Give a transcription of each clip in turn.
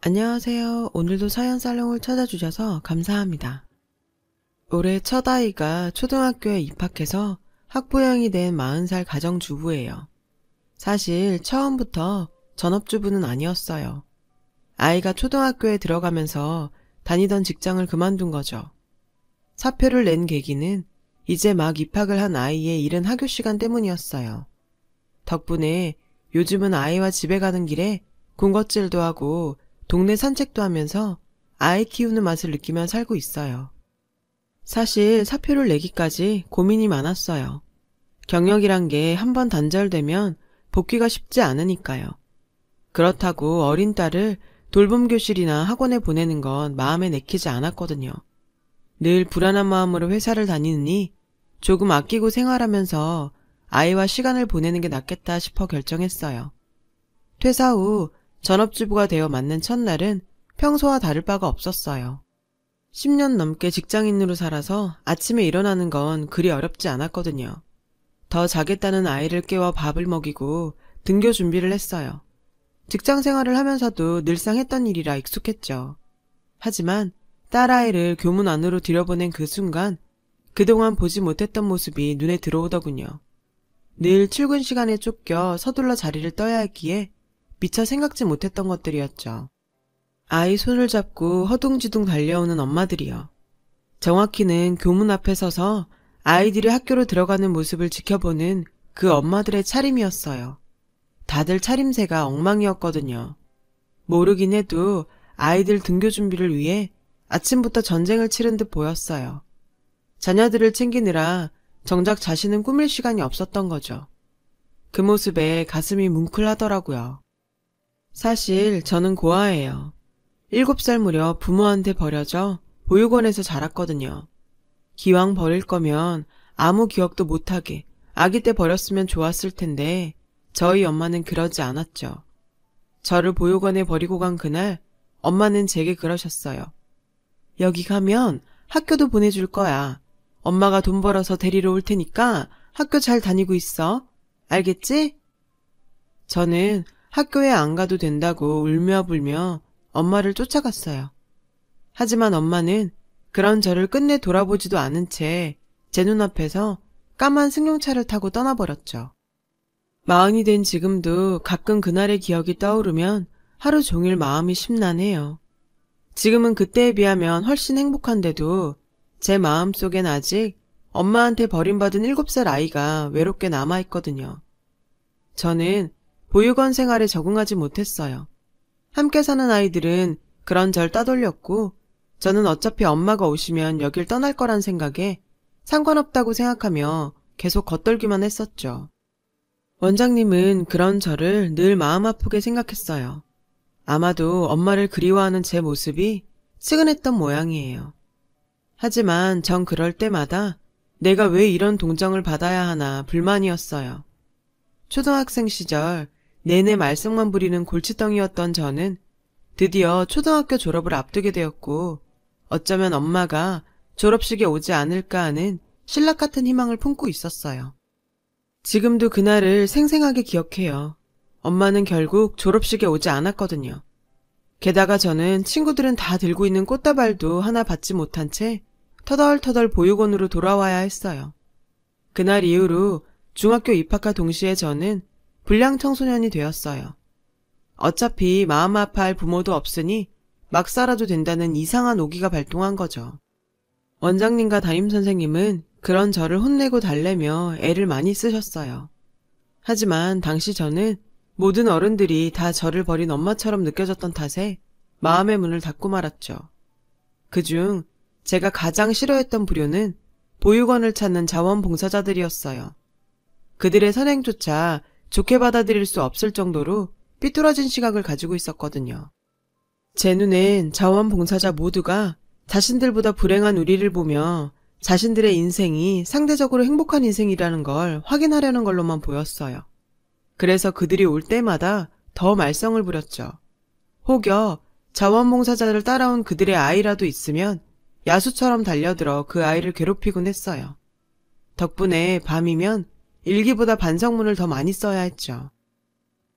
안녕하세요. 오늘도 사연 살롱을 찾아주셔서 감사합니다. 올해 첫 아이가 초등학교에 입학해서 학부형이 된 40살 가정주부예요. 사실 처음부터 전업주부는 아니었어요. 아이가 초등학교에 들어가면서 다니던 직장을 그만둔 거죠. 사표를 낸 계기는 이제 막 입학을 한 아이의 이른 학교 시간 때문이었어요. 덕분에 요즘은 아이와 집에 가는 길에 군것질도 하고 동네 산책도 하면서 아이 키우는 맛을 느끼며 살고 있어요. 사실 사표를 내기까지 고민이 많았어요. 경력이란 게 한번 단절되면 복귀가 쉽지 않으니까요. 그렇다고 어린 딸을 돌봄 교실이나 학원에 보내는 건 마음에 내키지 않았거든요. 늘 불안한 마음으로 회사를 다니느니 조금 아끼고 생활하면서 아이와 시간을 보내는 게 낫겠다 싶어 결정했어요. 퇴사 후 전업주부가 되어 맞는 첫날은 평소와 다를 바가 없었어요. 10년 넘게 직장인으로 살아서 아침에 일어나는 건 그리 어렵지 않았거든요. 더 자겠다는 아이를 깨워 밥을 먹이고 등교 준비를 했어요. 직장 생활을 하면서도 늘상 했던 일이라 익숙했죠. 하지만 딸아이를 교문 안으로 들여보낸 그 순간 그동안 보지 못했던 모습이 눈에 들어오더군요. 늘 출근 시간에 쫓겨 서둘러 자리를 떠야 했기에 미처 생각지 못했던 것들이었죠. 아이 손을 잡고 허둥지둥 달려오는 엄마들이요. 정확히는 교문 앞에 서서 아이들이 학교로 들어가는 모습을 지켜보는 그 엄마들의 차림이었어요. 다들 차림새가 엉망이었거든요. 모르긴 해도 아이들 등교 준비를 위해 아침부터 전쟁을 치른 듯 보였어요. 자녀들을 챙기느라 정작 자신은 꾸밀 시간이 없었던 거죠. 그 모습에 가슴이 뭉클하더라고요. 사실 저는 고아예요. 7살 무렵 부모한테 버려져 보육원에서 자랐거든요. 기왕 버릴 거면 아무 기억도 못하게 아기 때 버렸으면 좋았을 텐데 저희 엄마는 그러지 않았죠. 저를 보육원에 버리고 간 그날 엄마는 제게 그러셨어요. 여기 가면 학교도 보내줄 거야. 엄마가 돈 벌어서 데리러 올 테니까 학교 잘 다니고 있어. 알겠지? 저는 학교에 안 가도 된다고 울며 불며 엄마를 쫓아갔어요. 하지만 엄마는 그런 저를 끝내 돌아보지도 않은 채 제 눈앞에서 까만 승용차를 타고 떠나버렸죠. 40이 된 지금도 가끔 그날의 기억이 떠오르면 하루 종일 마음이 심란해요. 지금은 그때에 비하면 훨씬 행복한데도 제 마음속엔 아직 엄마한테 버림받은 7살 아이가 외롭게 남아있거든요. 저는 보육원 생활에 적응하지 못했어요. 함께 사는 아이들은 그런 절 따돌렸고 저는 어차피 엄마가 오시면 여길 떠날 거란 생각에 상관없다고 생각하며 계속 겉돌기만 했었죠. 원장님은 그런 저를 늘 마음 아프게 생각했어요. 아마도 엄마를 그리워하는 제 모습이 측은했던 모양이에요. 하지만 전 그럴 때마다 내가 왜 이런 동정을 받아야 하나 불만이었어요. 초등학생 시절 내내 말썽만 부리는 골칫덩이였던 저는 드디어 초등학교 졸업을 앞두게 되었고 어쩌면 엄마가 졸업식에 오지 않을까 하는 신락 같은 희망을 품고 있었어요. 지금도 그날을 생생하게 기억해요. 엄마는 결국 졸업식에 오지 않았거든요. 게다가 저는 친구들은 다 들고 있는 꽃다발도 하나 받지 못한 채 터덜터덜 보육원으로 돌아와야 했어요. 그날 이후로 중학교 입학과 동시에 저는 불량 청소년이 되었어요. 어차피 마음 아파할 부모도 없으니 막 살아도 된다는 이상한 오기가 발동한 거죠. 원장님과 담임선생님은 그런 저를 혼내고 달래며 애를 많이 쓰셨어요. 하지만 당시 저는 모든 어른들이 다 저를 버린 엄마처럼 느껴졌던 탓에 마음의 문을 닫고 말았죠. 그중 제가 가장 싫어했던 부류는 보육원을 찾는 자원봉사자들이었어요. 그들의 선행조차 좋게 받아들일 수 없을 정도로 삐뚤어진 시각을 가지고 있었거든요. 제 눈엔 자원봉사자 모두가 자신들보다 불행한 우리를 보며 자신들의 인생이 상대적으로 행복한 인생이라는 걸 확인하려는 걸로만 보였어요. 그래서 그들이 올 때마다 더 말썽을 부렸죠. 혹여 자원봉사자를 따라온 그들의 아이라도 있으면 야수처럼 달려들어 그 아이를 괴롭히곤 했어요. 덕분에 밤이면 일기보다 반성문을 더 많이 써야 했죠.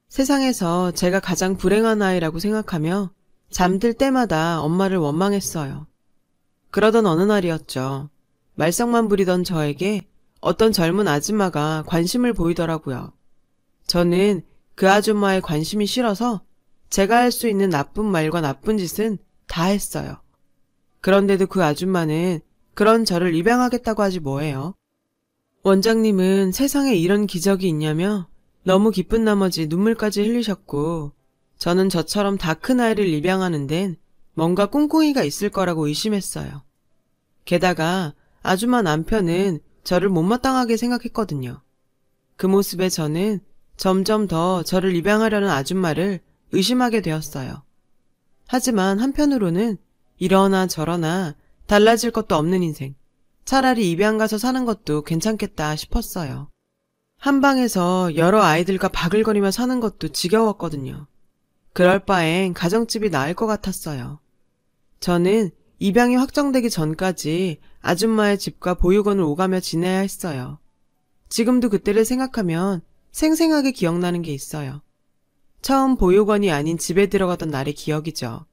세상에서 제가 가장 불행한 아이라고 생각하며 잠들 때마다 엄마를 원망했어요. 그러던 어느 날이었죠. 말썽만 부리던 저에게 어떤 젊은 아줌마가 관심을 보이더라고요. 저는 그 아줌마의 관심이 싫어서 제가 할 수 있는 나쁜 말과 나쁜 짓은 다 했어요. 그런데도 그 아줌마는 그런 저를 입양하겠다고 하지 뭐예요. 원장님은 세상에 이런 기적이 있냐며 너무 기쁜 나머지 눈물까지 흘리셨고, 저는 저처럼 다 큰 아이를 입양하는 데는 뭔가 꿍꿍이가 있을 거라고 의심했어요. 게다가 아줌마 남편은 저를 못마땅하게 생각했거든요. 그 모습에 저는 점점 더 저를 입양하려는 아줌마를 의심하게 되었어요. 하지만 한편으로는 이러나 저러나 달라질 것도 없는 인생, 차라리 입양 가서 사는 것도 괜찮겠다 싶었어요. 한 방에서 여러 아이들과 바글거리며 사는 것도 지겨웠거든요. 그럴 바엔 가정집이 나을 것 같았어요. 저는 입양이 확정되기 전까지 아줌마의 집과 보육원을 오가며 지내야 했어요. 지금도 그때를 생각하면 생생하게 기억나는 게 있어요. 처음 보육원이 아닌 집에 들어가던 날의 기억이죠.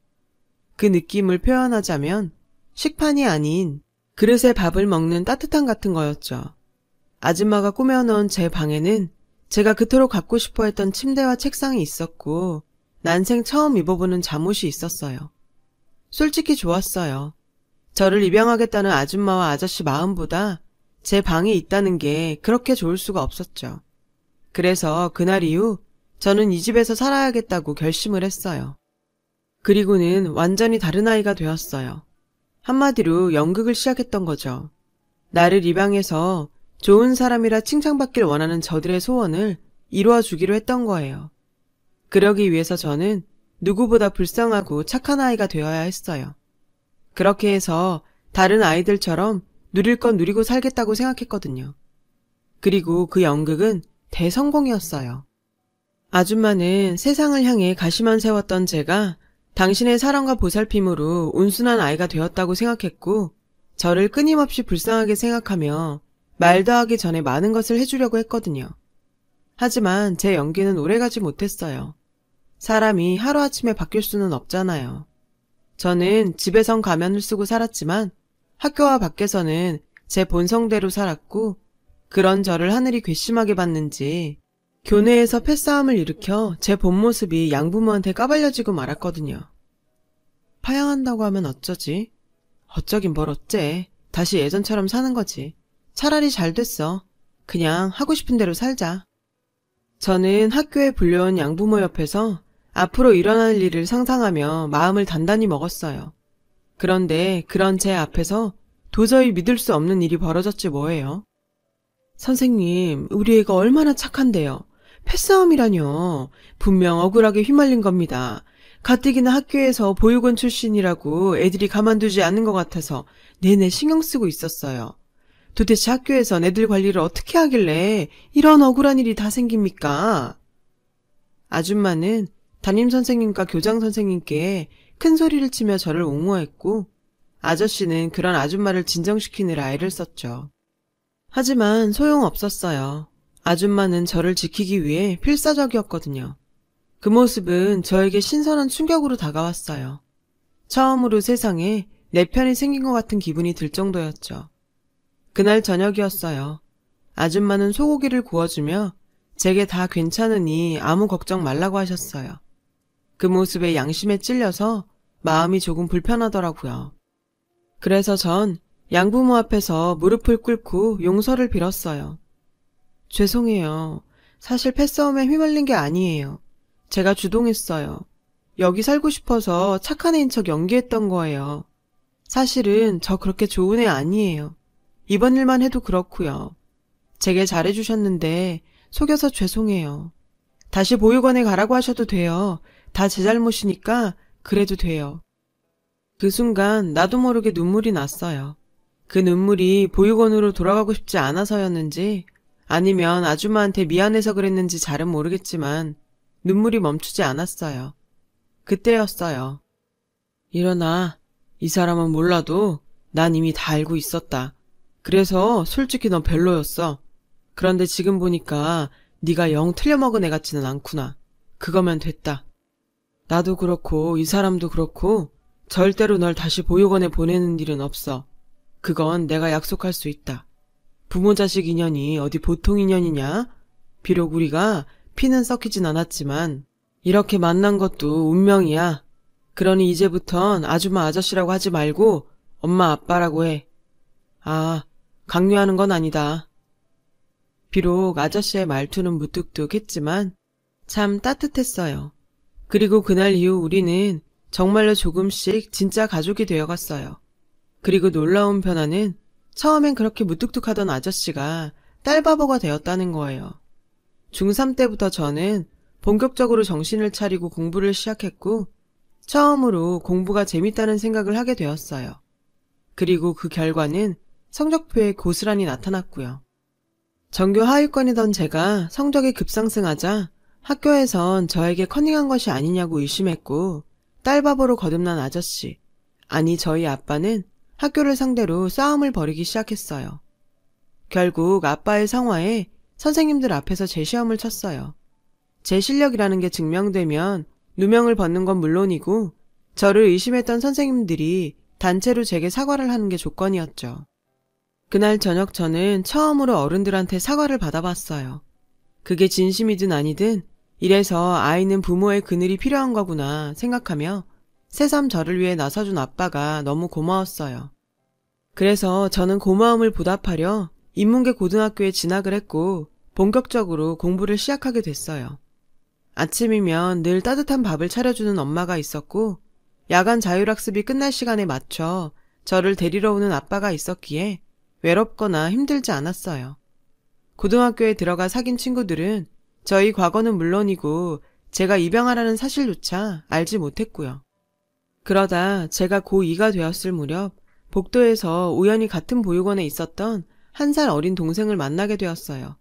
그 느낌을 표현하자면 식판이 아닌 그릇에 밥을 먹는 따뜻함 같은 거였죠. 아줌마가 꾸며놓은 제 방에는 제가 그토록 갖고 싶어 했던 침대와 책상이 있었고, 난생 처음 입어보는 잠옷이 있었어요. 솔직히 좋았어요. 저를 입양하겠다는 아줌마와 아저씨 마음보다 제 방에 있다는 게 그렇게 좋을 수가 없었죠. 그래서 그날 이후 저는 이 집에서 살아야겠다고 결심을 했어요. 그리고는 완전히 다른 아이가 되었어요. 한마디로 연극을 시작했던 거죠. 나를 입양해서 좋은 사람이라 칭찬받길 원하는 저들의 소원을 이루어주기로 했던 거예요. 그러기 위해서 저는 누구보다 불쌍하고 착한 아이가 되어야 했어요. 그렇게 해서 다른 아이들처럼 누릴 건 누리고 살겠다고 생각했거든요. 그리고 그 연극은 대성공이었어요. 아줌마는 세상을 향해 가시만 세웠던 제가 당신의 사랑과 보살핌으로 온순한 아이가 되었다고 생각했고, 저를 끊임없이 불쌍하게 생각하며 말도 하기 전에 많은 것을 해주려고 했거든요. 하지만 제 연기는 오래가지 못했어요. 사람이 하루아침에 바뀔 수는 없잖아요. 저는 집에선 가면을 쓰고 살았지만 학교와 밖에서는 제 본성대로 살았고, 그런 저를 하늘이 괘씸하게 봤는지 교내에서 패싸움을 일으켜 제 본 모습이 양부모한테 까발려지고 말았거든요. 파양한다고 하면 어쩌지? 어쩌긴 뭘 어째. 다시 예전처럼 사는 거지. 차라리 잘 됐어. 그냥 하고 싶은 대로 살자. 저는 학교에 불려온 양부모 옆에서 앞으로 일어날 일을 상상하며 마음을 단단히 먹었어요. 그런데 그런 제 앞에서 도저히 믿을 수 없는 일이 벌어졌지 뭐예요. 선생님, 우리 애가 얼마나 착한데요. 패싸움이라뇨. 분명 억울하게 휘말린 겁니다. 가뜩이나 학교에서 보육원 출신이라고 애들이 가만두지 않는 것 같아서 내내 신경 쓰고 있었어요. 도대체 학교에선 애들 관리를 어떻게 하길래 이런 억울한 일이 다 생깁니까? 아줌마는 담임선생님과 교장선생님께 큰 소리를 치며 저를 옹호했고, 아저씨는 그런 아줌마를 진정시키느라 애를 썼죠. 하지만 소용없었어요. 아줌마는 저를 지키기 위해 필사적이었거든요. 그 모습은 저에게 신선한 충격으로 다가왔어요. 처음으로 세상에 내 편이 생긴 것 같은 기분이 들 정도였죠. 그날 저녁이었어요. 아줌마는 소고기를 구워주며 제게 다 괜찮으니 아무 걱정 말라고 하셨어요. 그 모습에 양심에 찔려서 마음이 조금 불편하더라고요. 그래서 전 양부모 앞에서 무릎을 꿇고 용서를 빌었어요. 죄송해요. 사실 패싸움에 휘말린 게 아니에요. 제가 주동했어요. 여기 살고 싶어서 착한 애인 척 연기했던 거예요. 사실은 저 그렇게 좋은 애 아니에요. 이번 일만 해도 그렇고요. 제게 잘해주셨는데 속여서 죄송해요. 다시 보육원에 가라고 하셔도 돼요. 다 제 잘못이니까 그래도 돼요. 그 순간 나도 모르게 눈물이 났어요. 그 눈물이 보육원으로 돌아가고 싶지 않아서였는지 아니면 아줌마한테 미안해서 그랬는지 잘은 모르겠지만 눈물이 멈추지 않았어요. 그때였어요. 일어나. 이 사람은 몰라도 난 이미 다 알고 있었다. 그래서 솔직히 넌 별로였어. 그런데 지금 보니까 네가 영 틀려먹은 애 같지는 않구나. 그거면 됐다. 나도 그렇고 이 사람도 그렇고 절대로 널 다시 보육원에 보내는 일은 없어. 그건 내가 약속할 수 있다. 부모 자식 인연이 어디 보통 인연이냐? 비록 우리가 피는 섞이진 않았지만 이렇게 만난 것도 운명이야. 그러니 이제부턴 아줌마 아저씨라고 하지 말고 엄마 아빠라고 해. 아, 강요하는 건 아니다. 비록 아저씨의 말투는 무뚝뚝했지만 참 따뜻했어요. 그리고 그날 이후 우리는 정말로 조금씩 진짜 가족이 되어갔어요. 그리고 놀라운 변화는 처음엔 그렇게 무뚝뚝하던 아저씨가 딸바보가 되었다는 거예요. 중3 때부터 저는 본격적으로 정신을 차리고 공부를 시작했고 처음으로 공부가 재밌다는 생각을 하게 되었어요. 그리고 그 결과는 성적표에 고스란히 나타났고요. 전교 하위권이던 제가 성적이 급상승하자 학교에선 저에게 커닝한 것이 아니냐고 의심했고 딸바보로 거듭난 아저씨, 아니 저희 아빠는 학교를 상대로 싸움을 벌이기 시작했어요. 결국 아빠의 성화에 선생님들 앞에서 제 시험을 쳤어요. 제 실력이라는 게 증명되면 누명을 벗는 건 물론이고 저를 의심했던 선생님들이 단체로 제게 사과를 하는 게 조건이었죠. 그날 저녁 저는 처음으로 어른들한테 사과를 받아봤어요. 그게 진심이든 아니든 이래서 아이는 부모의 그늘이 필요한 거구나 생각하며 새삼 저를 위해 나서준 아빠가 너무 고마웠어요. 그래서 저는 고마움을 보답하려 인문계 고등학교에 진학을 했고 본격적으로 공부를 시작하게 됐어요. 아침이면 늘 따뜻한 밥을 차려주는 엄마가 있었고 야간 자율학습이 끝날 시간에 맞춰 저를 데리러 오는 아빠가 있었기에 외롭거나 힘들지 않았어요. 고등학교에 들어가 사귄 친구들은 저희 과거는 물론이고 제가 입양하라는 사실조차 알지 못했고요. 그러다 제가 고2가 되었을 무렵 복도에서 우연히 같은 보육원에 있었던 1살 어린 동생을 만나게 되었어요.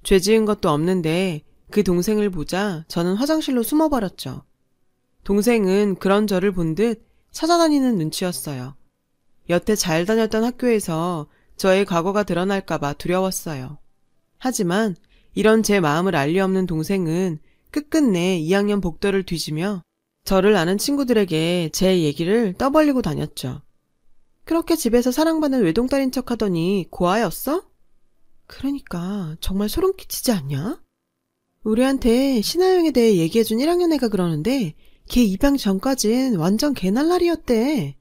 죄 지은 것도 없는데 그 동생을 보자 저는 화장실로 숨어버렸죠. 동생은 그런 저를 본 듯 찾아다니는 눈치였어요. 여태 잘 다녔던 학교에서 저의 과거가 드러날까봐 두려웠어요. 하지만 이런 제 마음을 알 리 없는 동생은 끝끝내 2학년 복도를 뒤지며 저를 아는 친구들에게 제 얘기를 떠벌리고 다녔죠. 그렇게 집에서 사랑받는 외동딸인 척하더니 고아였어? 그러니까 정말 소름 끼치지 않냐? 우리한테 신하영에 대해 얘기해준 1학년 애가 그러는데 걔 입양 전까진 완전 개날라리였대.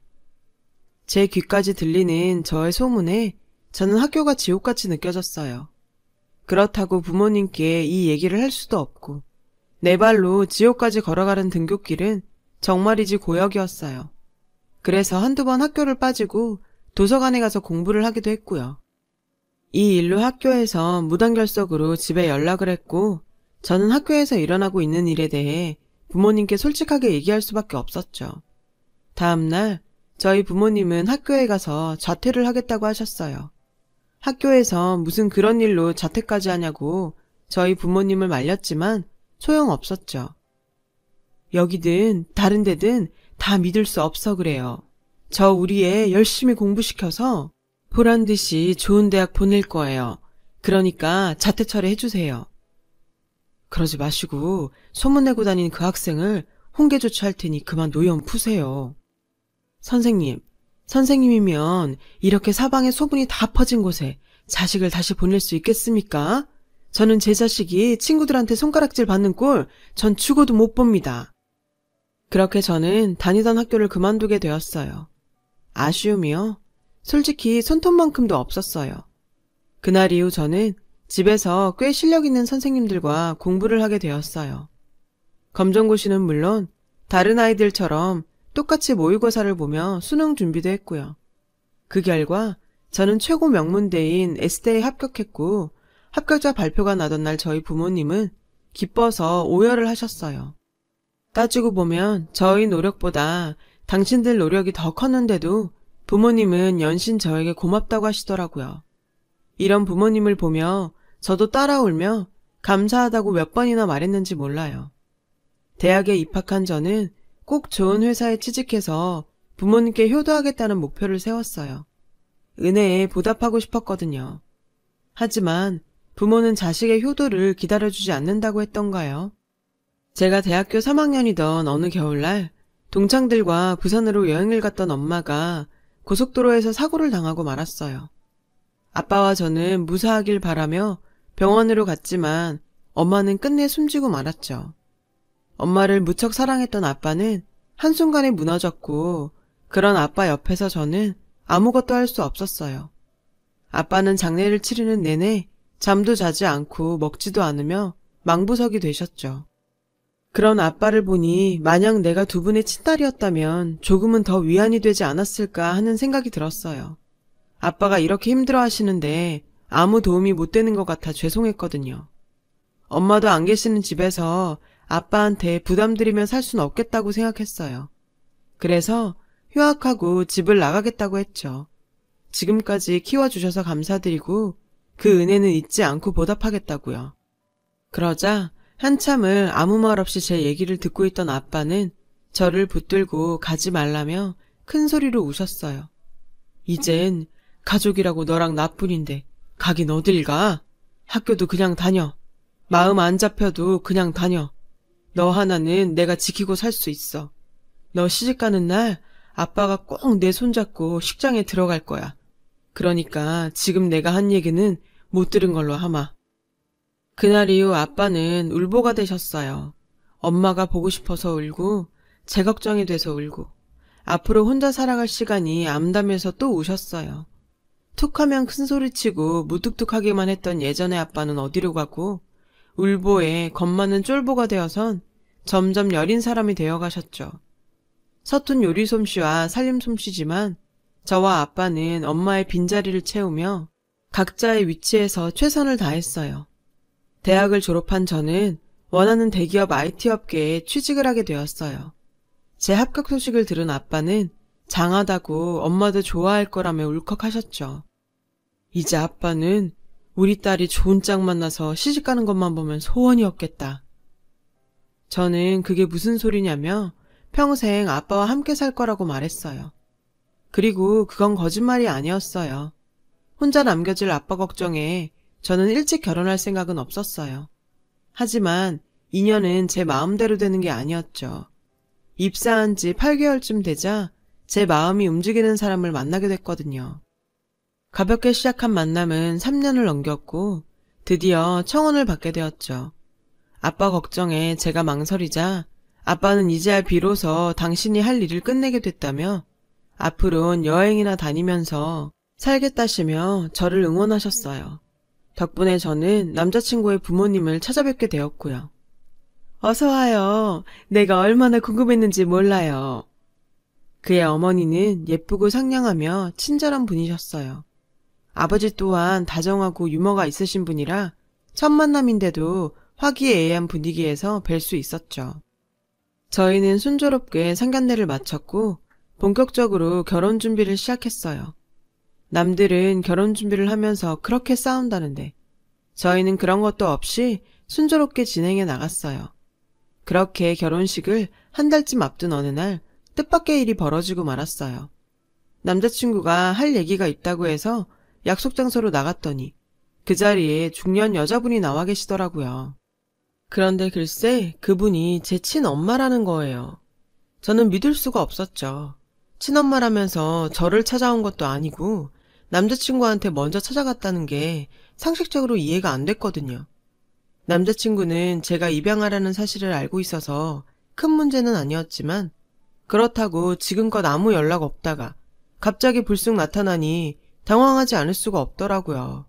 제 귀까지 들리는 저의 소문에 저는 학교가 지옥같이 느껴졌어요. 그렇다고 부모님께 이 얘기를 할 수도 없고 내 발로 지옥까지 걸어가는 등굣길은 정말이지 고역이었어요. 그래서 한두 번 학교를 빠지고 도서관에 가서 공부를 하기도 했고요. 이 일로 학교에서 무단결석으로 집에 연락을 했고 저는 학교에서 일어나고 있는 일에 대해 부모님께 솔직하게 얘기할 수밖에 없었죠. 다음날 저희 부모님은 학교에 가서 자퇴를 하겠다고 하셨어요. 학교에서 무슨 그런 일로 자퇴까지 하냐고 저희 부모님을 말렸지만 소용없었죠. 여기든 다른 데든 다 믿을 수 없어 그래요. 저 우리 애 열심히 공부시켜서 보란듯이 좋은 대학 보낼 거예요. 그러니까 자퇴 처리해주세요. 그러지 마시고 소문내고 다닌 그 학생을 홍계 조치할 테니 그만 노염 푸세요. 선생님이면 이렇게 사방에 소문이 다 퍼진 곳에 자식을 다시 보낼 수 있겠습니까? 저는 제 자식이 친구들한테 손가락질 받는 꼴 전 죽어도 못 봅니다. 그렇게 저는 다니던 학교를 그만두게 되었어요. 아쉬움이요? 솔직히 손톱만큼도 없었어요. 그날 이후 저는 집에서 꽤 실력 있는 선생님들과 공부를 하게 되었어요. 검정고시는 물론 다른 아이들처럼 똑같이 모의고사를 보며 수능 준비도 했고요. 그 결과 저는 최고 명문대인 S대에 합격했고 합격자 발표가 나던 날 저희 부모님은 기뻐서 오열을 하셨어요. 따지고 보면 저희 노력보다 당신들 노력이 더 컸는데도 부모님은 연신 저에게 고맙다고 하시더라고요. 이런 부모님을 보며 저도 따라 울며 감사하다고 몇 번이나 말했는지 몰라요. 대학에 입학한 저는 꼭 좋은 회사에 취직해서 부모님께 효도하겠다는 목표를 세웠어요. 은혜에 보답하고 싶었거든요. 하지만 부모는 자식의 효도를 기다려주지 않는다고 했던가요? 제가 대학교 3학년이던 어느 겨울날 동창들과 부산으로 여행을 갔던 엄마가 고속도로에서 사고를 당하고 말았어요. 아빠와 저는 무사하길 바라며 병원으로 갔지만 엄마는 끝내 숨지고 말았죠. 엄마를 무척 사랑했던 아빠는 한순간에 무너졌고 그런 아빠 옆에서 저는 아무것도 할 수 없었어요. 아빠는 장례를 치르는 내내 잠도 자지 않고 먹지도 않으며 망부석이 되셨죠. 그런 아빠를 보니 만약 내가 두 분의 친딸이었다면 조금은 더 위안이 되지 않았을까 하는 생각이 들었어요. 아빠가 이렇게 힘들어 하시는데 아무 도움이 못 되는 것 같아 죄송했거든요. 엄마도 안 계시는 집에서 아빠한테 부담드리며 살 순 없겠다고 생각했어요. 그래서 휴학하고 집을 나가겠다고 했죠. 지금까지 키워주셔서 감사드리고 그 은혜는 잊지 않고 보답하겠다고요. 그러자 한참을 아무 말 없이 제 얘기를 듣고 있던 아빠는 저를 붙들고 가지 말라며 큰 소리로 우셨어요. 이젠 가족이라고 너랑 나뿐인데 가긴 어딜 가? 학교도 그냥 다녀. 마음 안 잡혀도 그냥 다녀. 너 하나는 내가 지키고 살 수 있어. 너 시집가는 날 아빠가 꼭 내 손잡고 식장에 들어갈 거야. 그러니까 지금 내가 한 얘기는 못 들은 걸로 하마. 그날 이후 아빠는 울보가 되셨어요. 엄마가 보고 싶어서 울고 제 걱정이 돼서 울고 앞으로 혼자 살아갈 시간이 암담해서 또 우셨어요. 툭하면 큰소리치고 무뚝뚝하기만 했던 예전의 아빠는 어디로 가고 울보에 겁 많은 쫄보가 되어선 점점 여린 사람이 되어가셨죠. 서툰 요리 솜씨와 살림 솜씨지만 저와 아빠는 엄마의 빈자리를 채우며 각자의 위치에서 최선을 다했어요. 대학을 졸업한 저는 원하는 대기업 IT 업계에 취직을 하게 되었어요. 제 합격 소식을 들은 아빠는 장하다고 엄마도 좋아할 거라며 울컥하셨죠. 이제 아빠는 우리 딸이 좋은 짝 만나서 시집가는 것만 보면 소원이었겠다. 저는 그게 무슨 소리냐며 평생 아빠와 함께 살 거라고 말했어요. 그리고 그건 거짓말이 아니었어요. 혼자 남겨질 아빠 걱정에 저는 일찍 결혼할 생각은 없었어요. 하지만 인연은 제 마음대로 되는 게 아니었죠. 입사한 지 8개월쯤 되자 제 마음이 움직이는 사람을 만나게 됐거든요. 가볍게 시작한 만남은 3년을 넘겼고 드디어 청혼을 받게 되었죠. 아빠 걱정에 제가 망설이자 아빠는 이제야 비로소 당신이 할 일을 끝내게 됐다며 앞으로는 여행이나 다니면서 살겠다시며 저를 응원하셨어요. 덕분에 저는 남자친구의 부모님을 찾아뵙게 되었고요. 어서 와요. 내가 얼마나 궁금했는지 몰라요. 그의 어머니는 예쁘고 상냥하며 친절한 분이셨어요. 아버지 또한 다정하고 유머가 있으신 분이라 첫 만남인데도 화기애애한 분위기에서 뵐 수 있었죠. 저희는 순조롭게 상견례를 마쳤고 본격적으로 결혼 준비를 시작했어요. 남들은 결혼 준비를 하면서 그렇게 싸운다는데 저희는 그런 것도 없이 순조롭게 진행해 나갔어요. 그렇게 결혼식을 한 달쯤 앞둔 어느 날 뜻밖의 일이 벌어지고 말았어요. 남자친구가 할 얘기가 있다고 해서 약속 장소로 나갔더니 그 자리에 중년 여자분이 나와 계시더라고요. 그런데 글쎄 그분이 제 친엄마라는 거예요. 저는 믿을 수가 없었죠. 친엄마라면서 저를 찾아온 것도 아니고 남자친구한테 먼저 찾아갔다는 게 상식적으로 이해가 안 됐거든요. 남자친구는 제가 입양하라는 사실을 알고 있어서 큰 문제는 아니었지만 그렇다고 지금껏 아무 연락 없다가 갑자기 불쑥 나타나니 당황하지 않을 수가 없더라고요.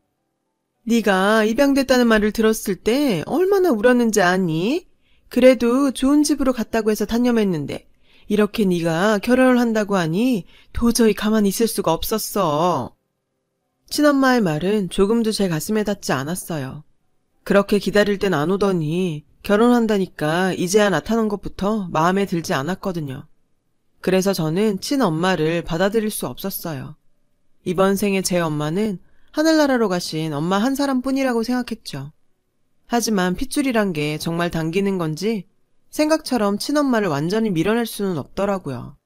네가 입양됐다는 말을 들었을 때 얼마나 울었는지 아니? 그래도 좋은 집으로 갔다고 해서 단념했는데 이렇게 네가 결혼을 한다고 하니 도저히 가만히 있을 수가 없었어. 친엄마의 말은 조금도 제 가슴에 닿지 않았어요. 그렇게 기다릴 땐 안 오더니 결혼한다니까 이제야 나타난 것부터 마음에 들지 않았거든요. 그래서 저는 친엄마를 받아들일 수 없었어요. 이번 생에 제 엄마는 하늘나라로 가신 엄마 한 사람뿐이라고 생각했죠. 하지만 핏줄이란 게 정말 당기는 건지 생각처럼 친엄마를 완전히 밀어낼 수는 없더라고요.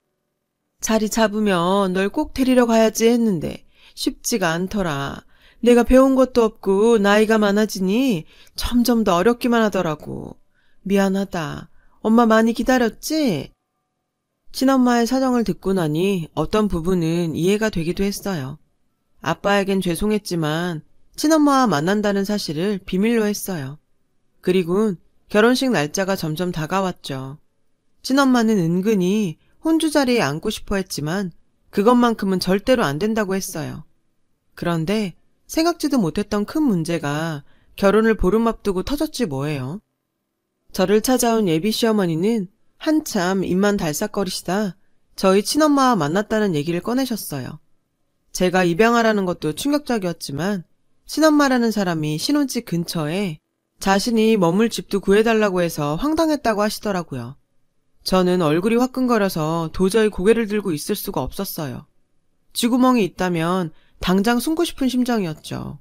자리 잡으면 널 꼭 데리러 가야지 했는데 쉽지가 않더라. 내가 배운 것도 없고 나이가 많아지니 점점 더 어렵기만 하더라고. 미안하다. 엄마 많이 기다렸지? 친엄마의 사정을 듣고 나니 어떤 부분은 이해가 되기도 했어요. 아빠에겐 죄송했지만 친엄마와 만난다는 사실을 비밀로 했어요. 그리곤 결혼식 날짜가 점점 다가왔죠. 친엄마는 은근히 혼주 자리에 앉고 싶어 했지만 그것만큼은 절대로 안 된다고 했어요. 그런데 생각지도 못했던 큰 문제가 결혼을 보름 앞두고 터졌지 뭐예요. 저를 찾아온 예비 시어머니는 한참 입만 달싹거리시다 저희 친엄마와 만났다는 얘기를 꺼내셨어요. 제가 입양하라는 것도 충격적이었지만 친엄마라는 사람이 신혼집 근처에 자신이 머물 집도 구해달라고 해서 황당했다고 하시더라고요. 저는 얼굴이 화끈거려서 도저히 고개를 들고 있을 수가 없었어요. 쥐구멍이 있다면 당장 숨고 싶은 심정이었죠.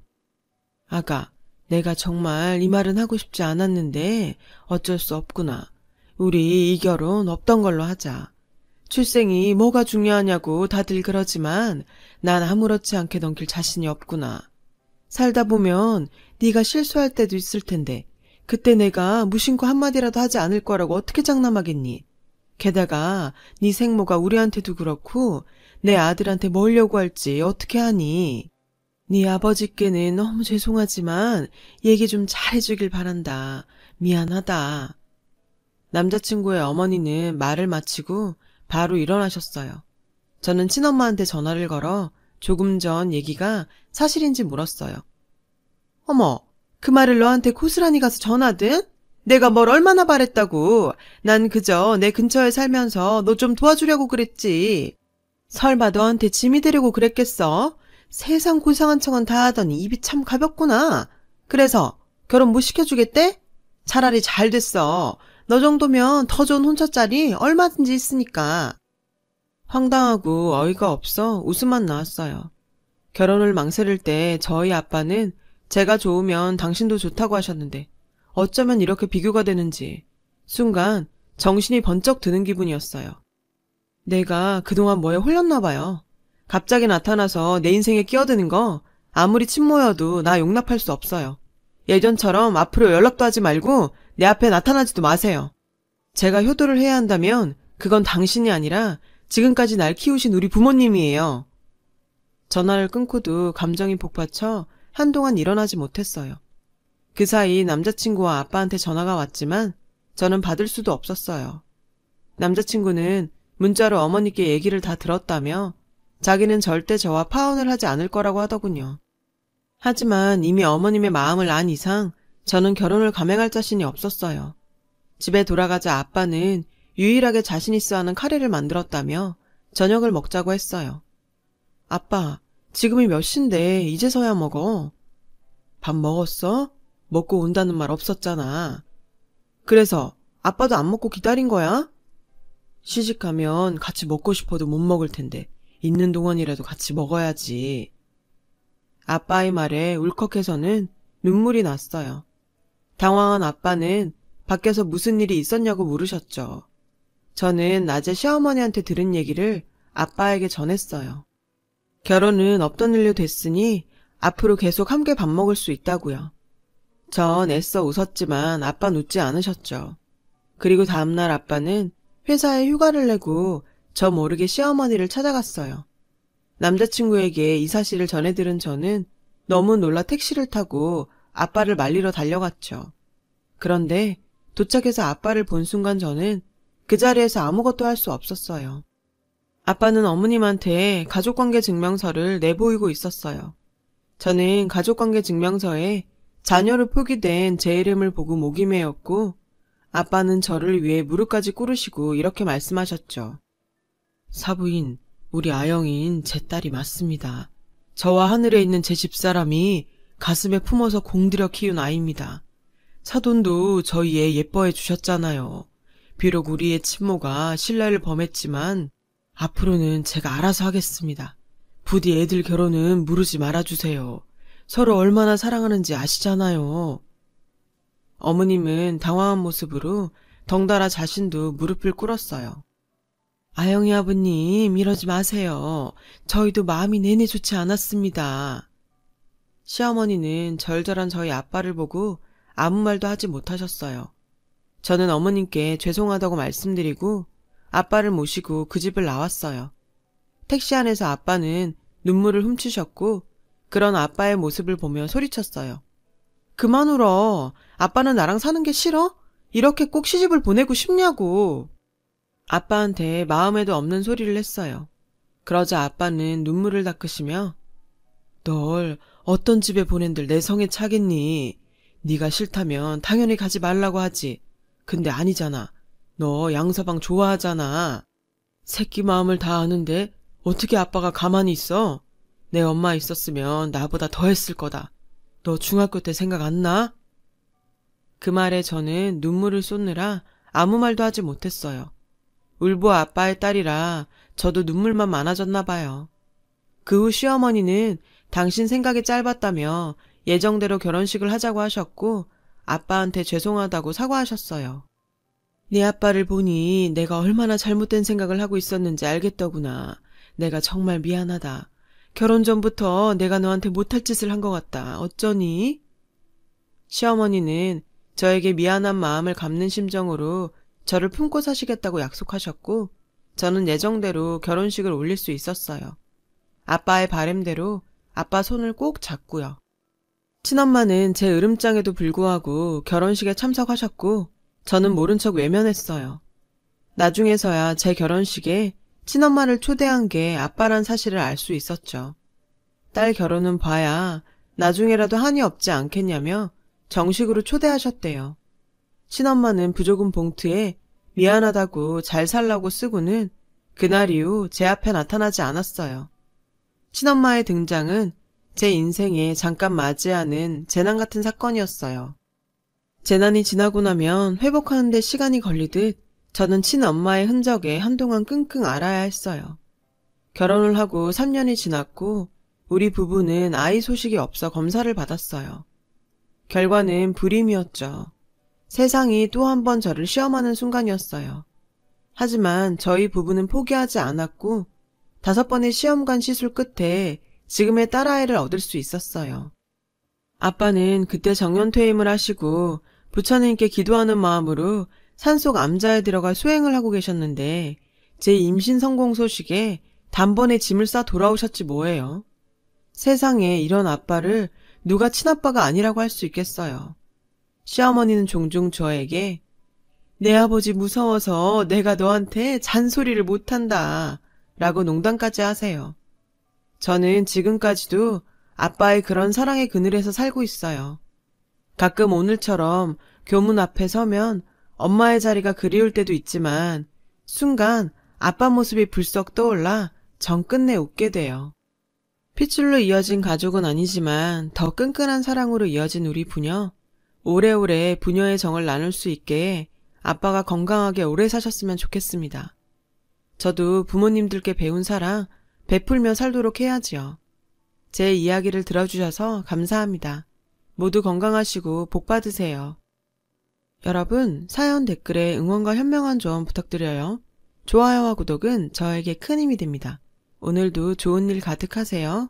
아가, 내가 정말 이 말은 하고 싶지 않았는데 어쩔 수 없구나. 우리 이 결혼 없던 걸로 하자. 출생이 뭐가 중요하냐고 다들 그러지만 난 아무렇지 않게 넘길 자신이 없구나. 살다 보면 네가 실수할 때도 있을 텐데 그때 내가 무심코 한마디라도 하지 않을 거라고 어떻게 장담하겠니? 게다가 네 생모가 우리한테도 그렇고 내 아들한테 뭘 요구할지 어떻게 하니? 네 아버지께는 너무 죄송하지만 얘기 좀 잘해주길 바란다. 미안하다. 남자친구의 어머니는 말을 마치고 바로 일어나셨어요. 저는 친엄마한테 전화를 걸어 조금 전 얘기가 사실인지 물었어요. 어머, 그 말을 너한테 고스란히 가서 전하든? 내가 뭘 얼마나 바랬다고. 난 그저 내 근처에 살면서 너 좀 도와주려고 그랬지. 설마 너한테 짐이 되려고 그랬겠어? 세상 고상한 척은 다 하더니 입이 참 가볍구나. 그래서 결혼 못 시켜주겠대? 차라리 잘 됐어. 너 정도면 더 좋은 혼처자리 얼마든지 있으니까. 황당하고 어이가 없어 웃음만 나왔어요. 결혼을 망설일 때 저희 아빠는 제가 좋으면 당신도 좋다고 하셨는데 어쩌면 이렇게 비교가 되는지 순간 정신이 번쩍 드는 기분이었어요. 내가 그동안 뭐에 홀렸나 봐요. 갑자기 나타나서 내 인생에 끼어드는 거 아무리 친모여도 나 용납할 수 없어요. 예전처럼 앞으로 연락도 하지 말고 내 앞에 나타나지도 마세요. 제가 효도를 해야 한다면 그건 당신이 아니라 지금까지 날 키우신 우리 부모님이에요. 전화를 끊고도 감정이 복받쳐 한동안 일어나지 못했어요. 그 사이 남자친구와 아빠한테 전화가 왔지만 저는 받을 수도 없었어요. 남자친구는 문자로 어머니께 얘기를 다 들었다며 자기는 절대 저와 파혼을 하지 않을 거라고 하더군요. 하지만 이미 어머님의 마음을 안 이상 저는 결혼을 감행할 자신이 없었어요. 집에 돌아가자 아빠는 유일하게 자신 있어 하는 카레를 만들었다며 저녁을 먹자고 했어요. 아빠, 지금이 몇 시인데 이제서야 먹어. 밥 먹었어? 먹고 온다는 말 없었잖아. 그래서 아빠도 안 먹고 기다린 거야? 시집가면 같이 먹고 싶어도 못 먹을 텐데 있는 동안이라도 같이 먹어야지. 아빠의 말에 울컥해서는 눈물이 났어요. 당황한 아빠는 밖에서 무슨 일이 있었냐고 물으셨죠. 저는 낮에 시어머니한테 들은 얘기를 아빠에게 전했어요. 결혼은 없던 일로 됐으니 앞으로 계속 함께 밥 먹을 수 있다고요. 전 애써 웃었지만 아빠는 웃지 않으셨죠. 그리고 다음날 아빠는 회사에 휴가를 내고 저 모르게 시어머니를 찾아갔어요. 남자친구에게 이 사실을 전해들은 저는 너무 놀라 택시를 타고 아빠를 말리러 달려갔죠. 그런데 도착해서 아빠를 본 순간 저는 그 자리에서 아무것도 할 수 없었어요. 아빠는 어머님한테 가족관계 증명서를 내보이고 있었어요. 저는 가족관계 증명서에 자녀로 표기된 제 이름을 보고 목이 메었고 아빠는 저를 위해 무릎까지 꿇으시고 이렇게 말씀하셨죠. 사부인, 우리 아영인 제 딸이 맞습니다. 저와 하늘에 있는 제 집사람이 가슴에 품어서 공들여 키운 아이입니다. 사돈도 저희 애 예뻐해 주셨잖아요. 비록 우리의 친모가 신뢰를 범했지만 앞으로는 제가 알아서 하겠습니다. 부디 애들 결혼은 무르지 말아주세요. 서로 얼마나 사랑하는지 아시잖아요. 어머님은 당황한 모습으로 덩달아 자신도 무릎을 꿇었어요. 아영이 아버님 이러지 마세요. 저희도 마음이 내내 좋지 않았습니다. 시어머니는 절절한 저희 아빠를 보고 아무 말도 하지 못하셨어요. 저는 어머님께 죄송하다고 말씀드리고 아빠를 모시고 그 집을 나왔어요. 택시 안에서 아빠는 눈물을 훔치셨고 그런 아빠의 모습을 보며 소리쳤어요. 그만 울어. 아빠는 나랑 사는 게 싫어? 이렇게 꼭 시집을 보내고 싶냐고. 아빠한테 마음에도 없는 소리를 했어요. 그러자 아빠는 눈물을 닦으시며 널 어떤 집에 보낸들 내 성에 차겠니? 네가 싫다면 당연히 가지 말라고 하지. 근데 아니잖아. 너 양서방 좋아하잖아. 새끼 마음을 다 아는데 어떻게 아빠가 가만히 있어? 내 엄마 있었으면 나보다 더 했을 거다. 너 중학교 때 생각 안 나? 그 말에 저는 눈물을 쏟느라 아무 말도 하지 못했어요. 울보 아빠의 딸이라 저도 눈물만 많아졌나 봐요. 그 후 시어머니는 당신 생각이 짧았다며 예정대로 결혼식을 하자고 하셨고 아빠한테 죄송하다고 사과하셨어요. 네 아빠를 보니 내가 얼마나 잘못된 생각을 하고 있었는지 알겠더구나. 내가 정말 미안하다. 결혼 전부터 내가 너한테 못할 짓을 한 것 같다. 어쩌니? 시어머니는 저에게 미안한 마음을 갚는 심정으로 저를 품고 사시겠다고 약속하셨고 저는 예정대로 결혼식을 올릴 수 있었어요. 아빠의 바램대로 아빠 손을 꼭 잡고요. 친엄마는 제 으름장에도 불구하고 결혼식에 참석하셨고 저는 모른 척 외면했어요. 나중에서야 제 결혼식에 친엄마를 초대한 게 아빠란 사실을 알 수 있었죠. 딸 결혼은 봐야 나중에라도 한이 없지 않겠냐며 정식으로 초대하셨대요. 친엄마는 부조금 봉투에 미안하다고 잘 살라고 쓰고는 그날 이후 제 앞에 나타나지 않았어요. 친엄마의 등장은 제 인생에 잠깐 맞이하는 재난 같은 사건이었어요. 재난이 지나고 나면 회복하는 데 시간이 걸리듯 저는 친엄마의 흔적에 한동안 끙끙 앓아야 했어요. 결혼을 하고 3년이 지났고 우리 부부는 아이 소식이 없어 검사를 받았어요. 결과는 불임이었죠. 세상이 또 한 번 저를 시험하는 순간이었어요. 하지만 저희 부부는 포기하지 않았고 5번의 시험관 시술 끝에 지금의 딸아이를 얻을 수 있었어요. 아빠는 그때 정년퇴임을 하시고 부처님께 기도하는 마음으로 산속 암자에 들어가 수행을 하고 계셨는데 제 임신 성공 소식에 단번에 짐을 싸 돌아오셨지 뭐예요. 세상에 이런 아빠를 누가 친아빠가 아니라고 할 수 있겠어요. 시어머니는 종종 저에게 내 아버지 무서워서 내가 너한테 잔소리를 못한다 라고 농담까지 하세요. 저는 지금까지도 아빠의 그런 사랑의 그늘에서 살고 있어요. 가끔 오늘처럼 교문 앞에 서면 엄마의 자리가 그리울 때도 있지만 순간 아빠 모습이 불썩 떠올라 정 끝내 웃게 돼요. 핏줄로 이어진 가족은 아니지만 더 끈끈한 사랑으로 이어진 우리 부녀. 오래오래 부녀의 정을 나눌 수 있게 아빠가 건강하게 오래 사셨으면 좋겠습니다. 저도 부모님들께 배운 사랑 베풀며 살도록 해야지요. 제 이야기를 들어주셔서 감사합니다. 모두 건강하시고 복 받으세요. 여러분, 사연 댓글에 응원과 현명한 조언 부탁드려요. 좋아요와 구독은 저에게 큰 힘이 됩니다. 오늘도 좋은 일 가득하세요.